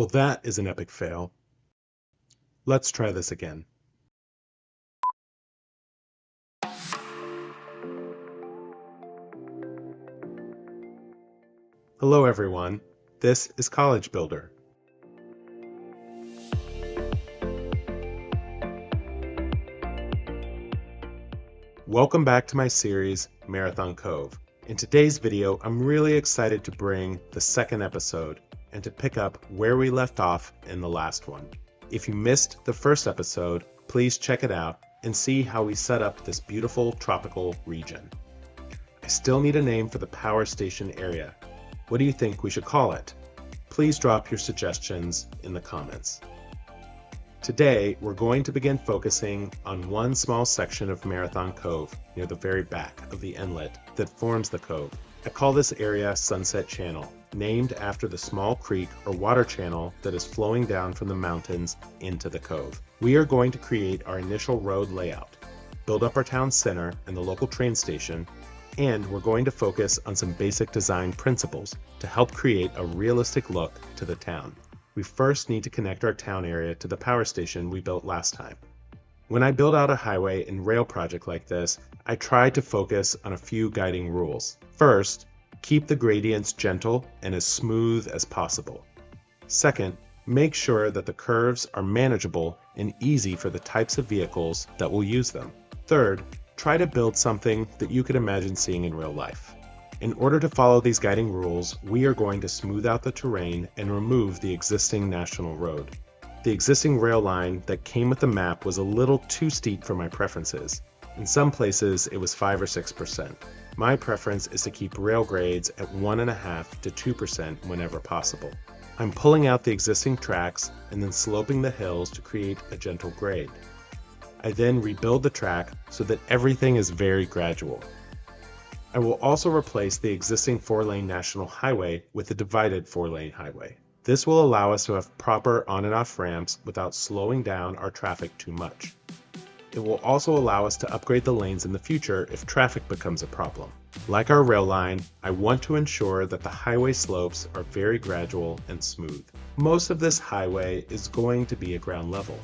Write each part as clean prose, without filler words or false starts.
Well, that is an epic fail. Let's try this again. Hello everyone, this is College Builder. Welcome back to my series, Marathon Cove. In today's video, I'm really excited to bring the second episode and to pick up where we left off in the last one. If you missed the first episode, please check it out and see how we set up this beautiful tropical region. I still need a name for the power station area. What do you think we should call it? Please drop your suggestions in the comments. Today, we're going to begin focusing on one small section of Marathon Cove near the very back of the inlet that forms the cove. I call this area Sunset Channel, named after the small creek or water channel that is flowing down from the mountains into the cove. We are going to create our initial road layout, build up our town center and the local train station, and we're going to focus on some basic design principles to help create a realistic look to the town. We first need to connect our town area to the power station we built last time. When I build out a highway and rail project like this, I try to focus on a few guiding rules. First, keep the gradients gentle and as smooth as possible. Second, make sure that the curves are manageable and easy for the types of vehicles that will use them. Third, try to build something that you could imagine seeing in real life. In order to follow these guiding rules, we are going to smooth out the terrain and remove the existing national road. The existing rail line that came with the map was a little too steep for my preferences. In some places, it was 5 or 6%. My preference is to keep rail grades at 1.5 to 2% whenever possible. I'm pulling out the existing tracks and then sloping the hills to create a gentle grade. I then rebuild the track so that everything is very gradual. I will also replace the existing 4-lane national highway with a divided 4-lane highway. This will allow us to have proper on and off ramps without slowing down our traffic too much. It will also allow us to upgrade the lanes in the future if traffic becomes a problem. Like our rail line, I want to ensure that the highway slopes are very gradual and smooth. Most of this highway is going to be at ground level.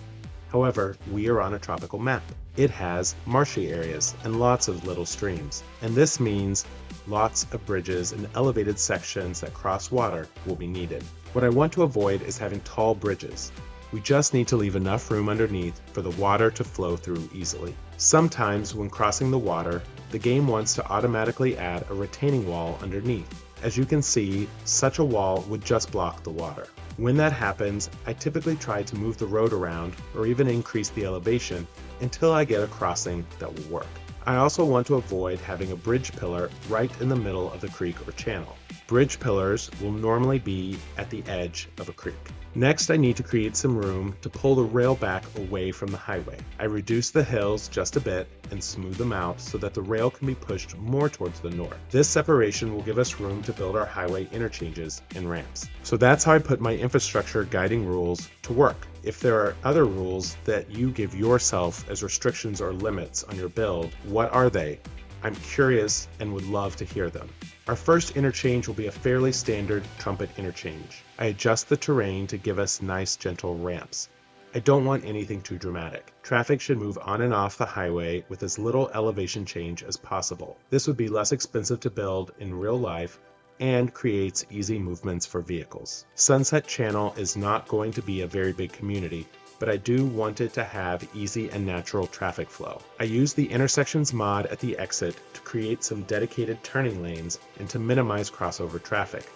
However, we are on a tropical map. It has marshy areas and lots of little streams, and this means lots of bridges and elevated sections that cross water will be needed. What I want to avoid is having tall bridges. We just need to leave enough room underneath for the water to flow through easily. Sometimes when crossing the water, the game wants to automatically add a retaining wall underneath. As you can see, such a wall would just block the water. When that happens, I typically try to move the road around or even increase the elevation until I get a crossing that will work. I also want to avoid having a bridge pillar right in the middle of the creek or channel. Bridge pillars will normally be at the edge of a creek. Next, I need to create some room to pull the rail back away from the highway. I reduce the hills just a bit and smooth them out so that the rail can be pushed more towards the north. This separation will give us room to build our highway interchanges and ramps. So that's how I put my infrastructure guiding rules to work. If there are other rules that you give yourself as restrictions or limits on your build, what are they? I'm curious and would love to hear them. Our first interchange will be a fairly standard Trumpet interchange. I adjust the terrain to give us nice gentle ramps. I don't want anything too dramatic. Traffic should move on and off the highway with as little elevation change as possible. This would be less expensive to build in real life and creates easy movements for vehicles. Sunset Channel is not going to be a very big community, but I do want it to have easy and natural traffic flow. I use the intersections mod at the exit to create some dedicated turning lanes and to minimize crossover traffic.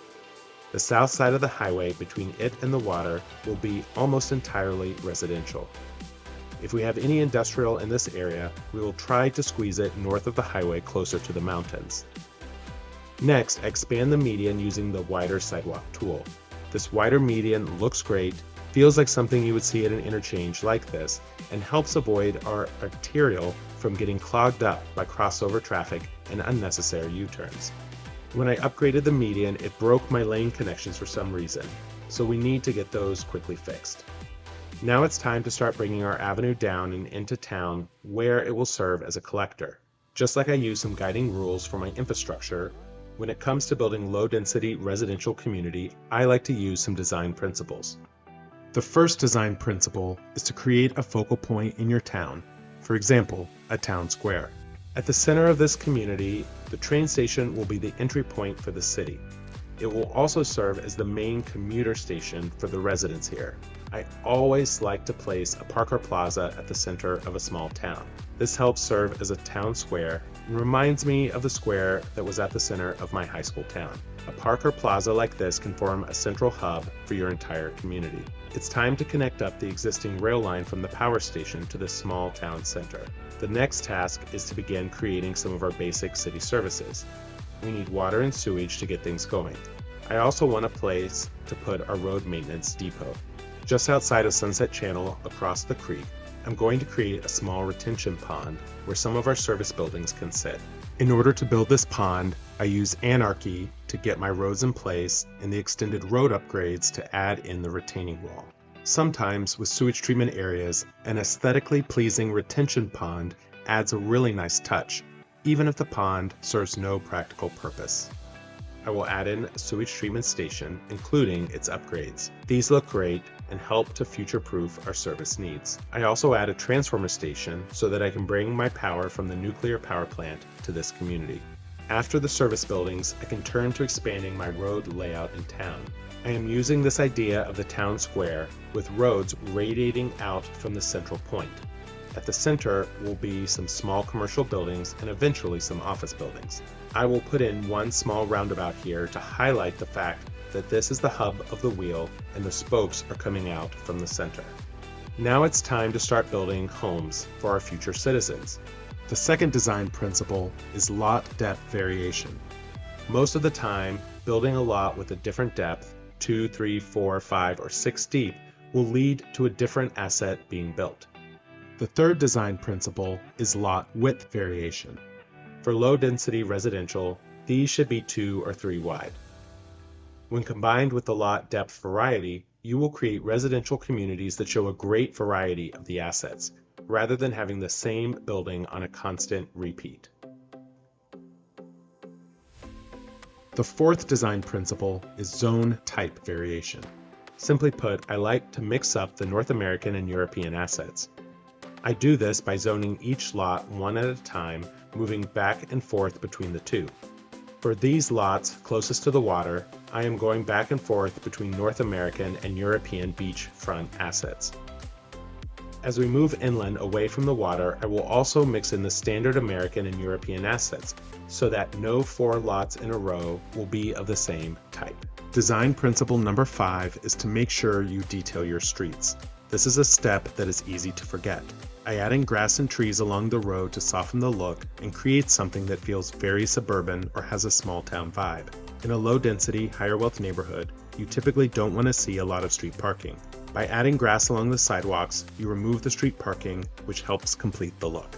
The south side of the highway between it and the water will be almost entirely residential. If we have any industrial in this area, we will try to squeeze it north of the highway closer to the mountains. Next, I expand the median using the wider sidewalk tool. This wider median looks great, feels like something you would see at an interchange like this, and helps avoid our arterial from getting clogged up by crossover traffic and unnecessary U-turns. When I upgraded the median, it broke my lane connections for some reason, so we need to get those quickly fixed. Now it's time to start bringing our avenue down and into town where it will serve as a collector. Just like I use some guiding rules for my infrastructure, When it comes to building low-density residential community, I like to use some design principles. The first design principle is to create a focal point in your town, for example, a town square. At the center of this community, the train station will be the entry point for the city. It will also serve as the main commuter station for the residents here. I always like to place a park or plaza at the center of a small town. This helps serve as a town square and reminds me of the square that was at the center of my high school town. A park or plaza like this can form a central hub for your entire community. It's time to connect up the existing rail line from the power station to this small town center. The next task is to begin creating some of our basic city services. We need water and sewage to get things going. I also want a place to put our road maintenance depot. Just outside of Sunset Channel across the creek, I'm going to create a small retention pond where some of our service buildings can sit. In order to build this pond, I use Anarchy to get my roads in place and the extended road upgrades to add in the retaining wall. Sometimes with sewage treatment areas, an aesthetically pleasing retention pond adds a really nice touch, even if the pond serves no practical purpose. I will add in a sewage treatment station, including its upgrades. These look great and help to future-proof our service needs. I also add a transformer station so that I can bring my power from the nuclear power plant to this community. After the service buildings, I can turn to expanding my road layout in town. I am using this idea of the town square with roads radiating out from the central point. At the center will be some small commercial buildings and eventually some office buildings. I will put in one small roundabout here to highlight the fact that this is the hub of the wheel and the spokes are coming out from the center. Now it's time to start building homes for our future citizens. The second design principle is lot depth variation. Most of the time, building a lot with a different depth, 2, 3, 4, 5, or 6 deep, will lead to a different asset being built. The third design principle is lot width variation. For low-density residential, these should be 2 or 3 wide. When combined with the lot depth variety, you will create residential communities that show a great variety of the assets, rather than having the same building on a constant repeat. The fourth design principle is zone type variation. Simply put, I like to mix up the North American and European assets. I do this by zoning each lot one at a time, moving back and forth between the two. For these lots closest to the water, I am going back and forth between North American and European beachfront assets. As we move inland away from the water, I will also mix in the standard American and European assets, so that no 4 lots in a row will be of the same type. Design principle number 5 is to make sure you detail your streets. This is a step that is easy to forget. I add in grass and trees along the road to soften the look and create something that feels very suburban or has a small town vibe. In a low-density, higher-wealth neighborhood, you typically don't want to see a lot of street parking. By adding grass along the sidewalks, you remove the street parking, which helps complete the look.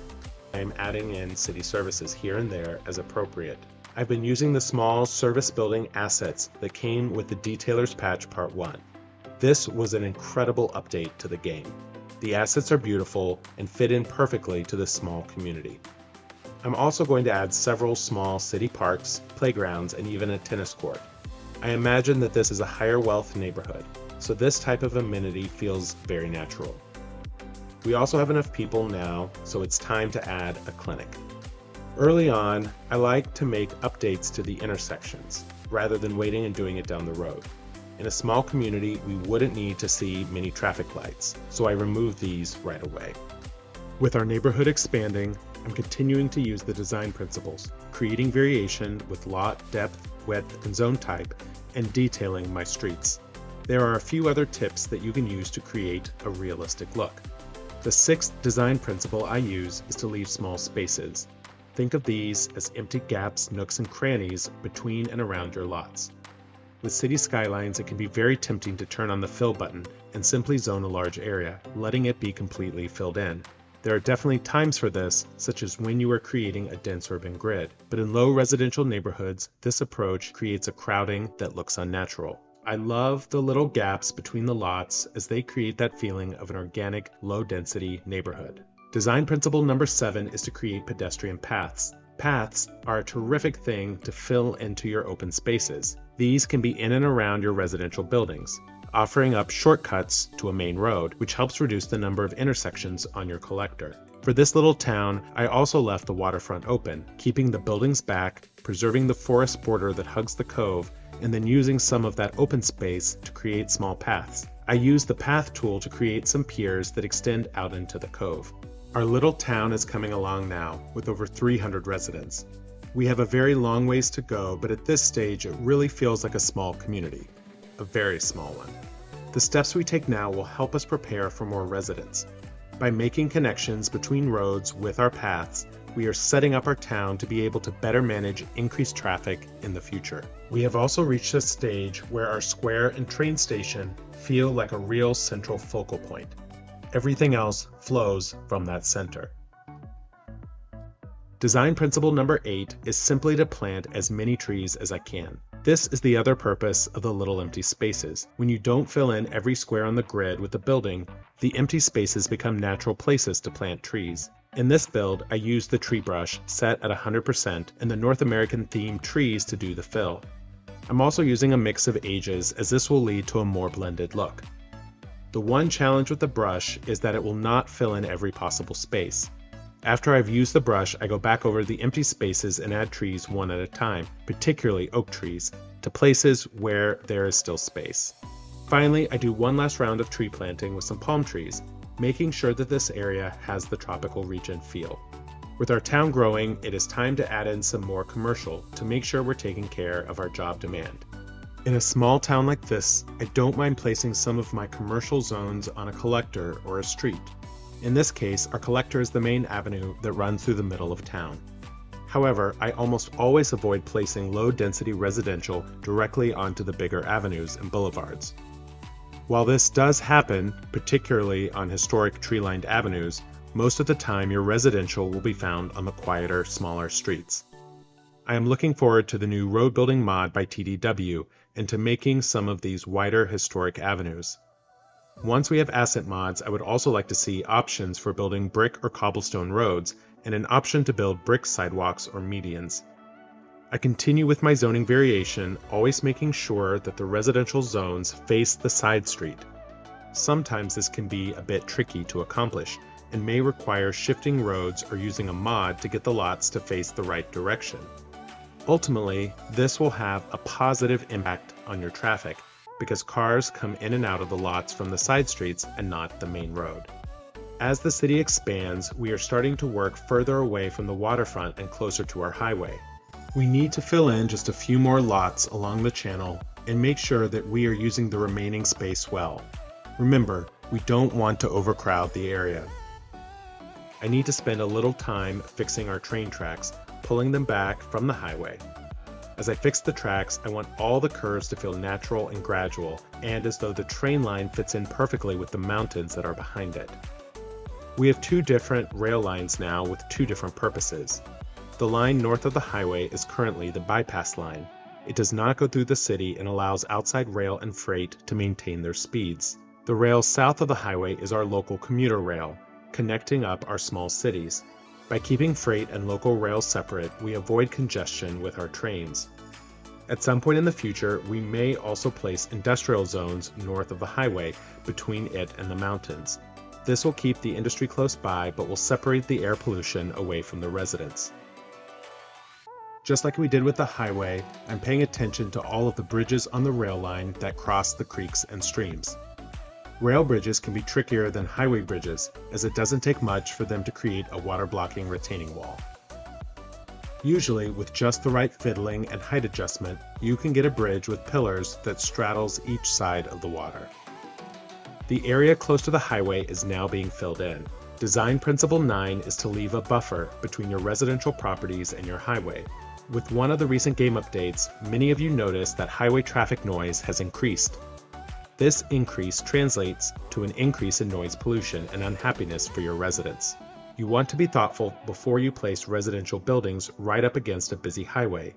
I am adding in city services here and there as appropriate. I've been using the small service building assets that came with the Detailer's Patch Part 1. This was an incredible update to the game. The assets are beautiful and fit in perfectly to this small community. I'm also going to add several small city parks, playgrounds, and even a tennis court. I imagine that this is a higher wealth neighborhood, so this type of amenity feels very natural. We also have enough people now, so it's time to add a clinic. Early on, I like to make updates to the intersections, rather than waiting and doing it down the road. In a small community, we wouldn't need to see many traffic lights, so I remove these right away. With our neighborhood expanding, I'm continuing to use the design principles, creating variation with lot, depth, width, and zone type, and detailing my streets. There are a few other tips that you can use to create a realistic look. The 6th design principle I use is to leave small spaces. Think of these as empty gaps, nooks, and crannies between and around your lots. With Cities Skylines, it can be very tempting to turn on the fill button and simply zone a large area, letting it be completely filled in. There are definitely times for this, such as when you are creating a dense urban grid, but in low residential neighborhoods, this approach creates a crowding that looks unnatural. I love the little gaps between the lots as they create that feeling of an organic, low-density neighborhood. Design principle number 7 is to create pedestrian paths. Paths are a terrific thing to fill into your open spaces. These can be in and around your residential buildings, offering up shortcuts to a main road, which helps reduce the number of intersections on your collector. For this little town, I also left the waterfront open, keeping the buildings back, preserving the forest border that hugs the cove, and then using some of that open space to create small paths. I used the path tool to create some piers that extend out into the cove. Our little town is coming along now, with over 300 residents. We have a very long ways to go, but at this stage it really feels like a small community. A very small one. The steps we take now will help us prepare for more residents. By making connections between roads with our paths, we are setting up our town to be able to better manage increased traffic in the future. We have also reached a stage where our square and train station feel like a real central focal point. Everything else flows from that center. Design principle number 8 is simply to plant as many trees as I can. This is the other purpose of the little empty spaces. When you don't fill in every square on the grid with the building, the empty spaces become natural places to plant trees. In this build, I used the tree brush set at 100% and the North American themed trees to do the fill. I'm also using a mix of ages as this will lead to a more blended look. The one challenge with the brush is that it will not fill in every possible space. After I've used the brush, I go back over the empty spaces and add trees one at a time, particularly oak trees, to places where there is still space. Finally, I do one last round of tree planting with some palm trees, making sure that this area has the tropical region feel. With our town growing, it is time to add in some more commercial to make sure we're taking care of our job demand. In a small town like this, I don't mind placing some of my commercial zones on a collector or a street. In this case, our collector is the main avenue that runs through the middle of town. However, I almost always avoid placing low-density residential directly onto the bigger avenues and boulevards. While this does happen, particularly on historic tree-lined avenues, most of the time your residential will be found on the quieter, smaller streets. I am looking forward to the new road building mod by TDW and to making some of these wider historic avenues. Once we have asset mods, I would also like to see options for building brick or cobblestone roads and an option to build brick sidewalks or medians. I continue with my zoning variation, always making sure that the residential zones face the side street. Sometimes this can be a bit tricky to accomplish and may require shifting roads or using a mod to get the lots to face the right direction. Ultimately, this will have a positive impact on your traffic because cars come in and out of the lots from the side streets and not the main road. As the city expands, we are starting to work further away from the waterfront and closer to our highway. We need to fill in just a few more lots along the channel and make sure that we are using the remaining space well. Remember, we don't want to overcrowd the area. I need to spend a little time fixing our train tracks, pulling them back from the highway. As I fix the tracks, I want all the curves to feel natural and gradual, and as though the train line fits in perfectly with the mountains that are behind it. We have two different rail lines now with two different purposes. The line north of the highway is currently the bypass line. It does not go through the city and allows outside rail and freight to maintain their speeds. The rail south of the highway is our local commuter rail, connecting up our small cities. By keeping freight and local rail separate, we avoid congestion with our trains. At some point in the future, we may also place industrial zones north of the highway between it and the mountains. This will keep the industry close by, but will separate the air pollution away from the residents. Just like we did with the highway, I'm paying attention to all of the bridges on the rail line that cross the creeks and streams. Rail bridges can be trickier than highway bridges, as it doesn't take much for them to create a water-blocking retaining wall. Usually, with just the right fiddling and height adjustment, you can get a bridge with pillars that straddles each side of the water. The area close to the highway is now being filled in. Design Principle 9 is to leave a buffer between your residential properties and your highway. With one of the recent game updates, many of you noticed that highway traffic noise has increased. This increase translates to an increase in noise pollution and unhappiness for your residents. You want to be thoughtful before you place residential buildings right up against a busy highway.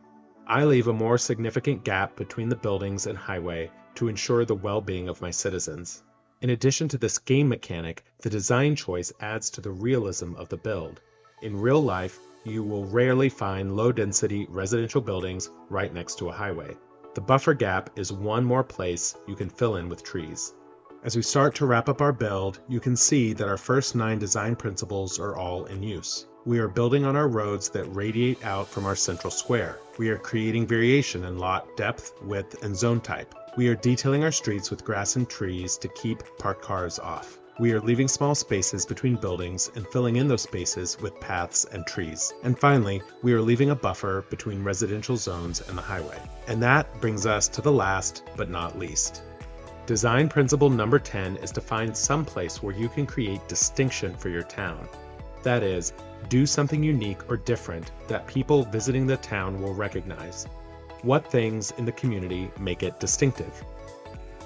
I leave a more significant gap between the buildings and highway to ensure the well-being of my citizens. In addition to this game mechanic, the design choice adds to the realism of the build. In real life, you will rarely find low-density residential buildings right next to a highway. The buffer gap is one more place you can fill in with trees. As we start to wrap up our build, you can see that our first 9 design principles are all in use. We are building on our roads that radiate out from our central square. We are creating variation in lot depth, width, and zone type. We are detailing our streets with grass and trees to keep parked cars off. We are leaving small spaces between buildings and filling in those spaces with paths and trees. And finally, we are leaving a buffer between residential zones and the highway. And that brings us to the last but not least. Design principle number 10 is to find some place where you can create distinction for your town. That is, do something unique or different that people visiting the town will recognize. What things in the community make it distinctive?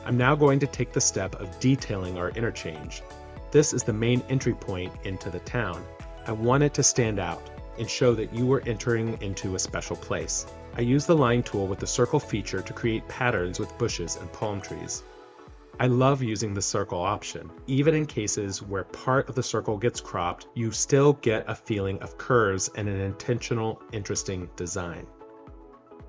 I'm now going to take the step of detailing our interchange. This is the main entry point into the town. I want it to stand out and show that you are entering into a special place. I use the line tool with the circle feature to create patterns with bushes and palm trees. I love using the circle option. Even in cases where part of the circle gets cropped, you still get a feeling of curves and an intentional, interesting design.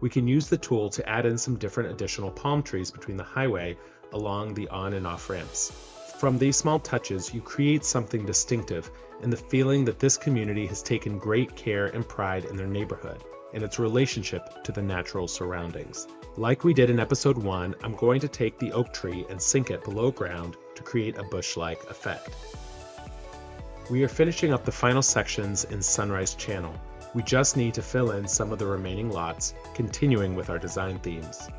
We can use the tool to add in some different additional palm trees between the highway along the on and off ramps. From these small touches, you create something distinctive and the feeling that this community has taken great care and pride in their neighborhood and its relationship to the natural surroundings. Like we did in episode 1, I'm going to take the oak tree and sink it below ground to create a bush-like effect. We are finishing up the final sections in Sunrise Channel. We just need to fill in some of the remaining lots, continuing with our design themes.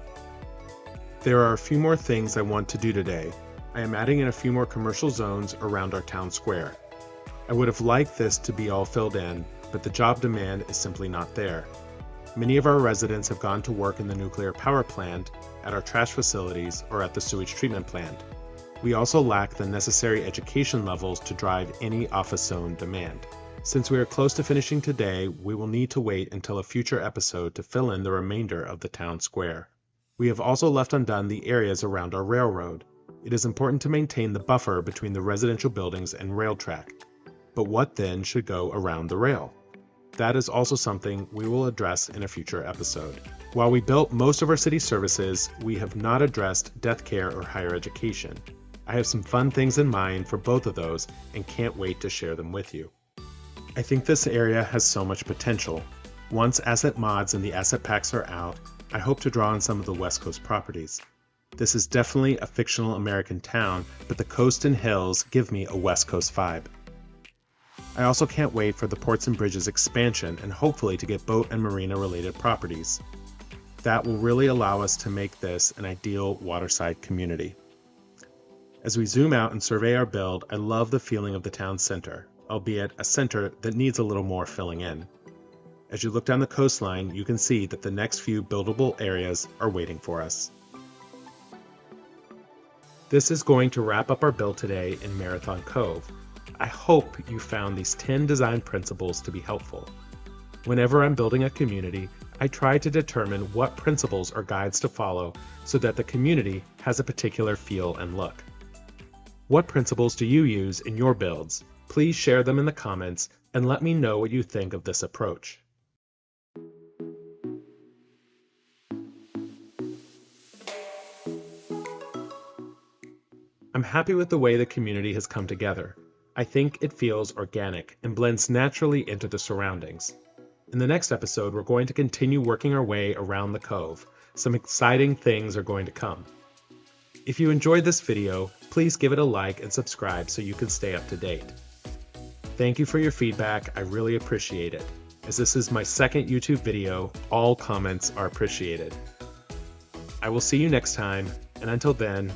There are a few more things I want to do today. I am adding in a few more commercial zones around our town square. I would have liked this to be all filled in, but the job demand is simply not there. Many of our residents have gone to work in the nuclear power plant, at our trash facilities, or at the sewage treatment plant. We also lack the necessary education levels to drive any office zone demand. Since we are close to finishing today, we will need to wait until a future episode to fill in the remainder of the town square. We have also left undone the areas around our railroad. It is important to maintain the buffer between the residential buildings and rail track. But what then should go around the rail? That is also something we will address in a future episode. While we built most of our city services, we have not addressed death care or higher education. I have some fun things in mind for both of those and can't wait to share them with you. I think this area has so much potential. Once asset mods and the asset packs are out, I hope to draw on some of the West Coast properties. This is definitely a fictional American town, but the coast and hills give me a West Coast vibe. I also can't wait for the Ports and Bridges expansion and hopefully to get boat and marina related properties. That will really allow us to make this an ideal waterside community. As we zoom out and survey our build, I love the feeling of the town center, albeit a center that needs a little more filling in. As you look down the coastline, you can see that the next few buildable areas are waiting for us. This is going to wrap up our build today in Marathon Cove. I hope you found these 10 design principles to be helpful. Whenever I'm building a community, I try to determine what principles or guides to follow so that the community has a particular feel and look. What principles do you use in your builds? Please share them in the comments and let me know what you think of this approach. I'm happy with the way the community has come together. I think it feels organic and blends naturally into the surroundings. In the next episode, we're going to continue working our way around the cove. Some exciting things are going to come. If you enjoyed this video, please give it a like and subscribe so you can stay up to date. Thank you for your feedback, I really appreciate it. As this is my second YouTube video, all comments are appreciated. I will see you next time, and until then,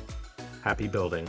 happy building.